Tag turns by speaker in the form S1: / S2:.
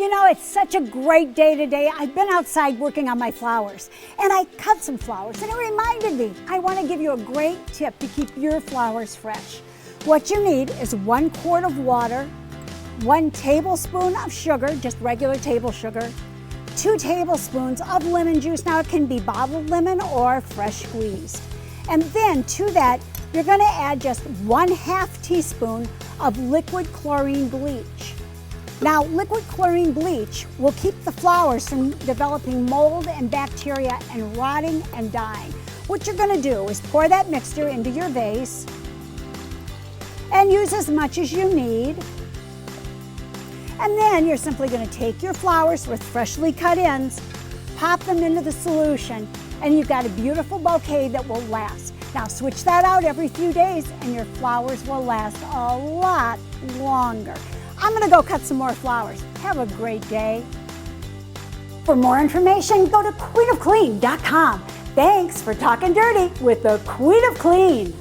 S1: You know, it's such a great day today. I've been outside working on my flowers, and I cut some flowers, and it reminded me, I want to give you a great tip to keep your flowers fresh. What you need is 1 quart of water, 1 tablespoon of sugar, just regular table sugar, 2 tablespoons of lemon juice. Now it can be bottled lemon or fresh squeezed. And then to that, you're going to add just 1/2 teaspoon of liquid chlorine bleach. Now, liquid chlorine bleach will keep the flowers from developing mold and bacteria and rotting and dying. What you're going to do is pour that mixture into your vase and use as much as you need. And then you're simply going to take your flowers with freshly cut ends, pop them into the solution, and you've got a beautiful bouquet that will last. Now switch that out every few days and your flowers will last a lot longer. I'm going to go cut some more flowers. Have a great day. For more information, go to queenofclean.com. Thanks for talking dirty with the Queen of Clean.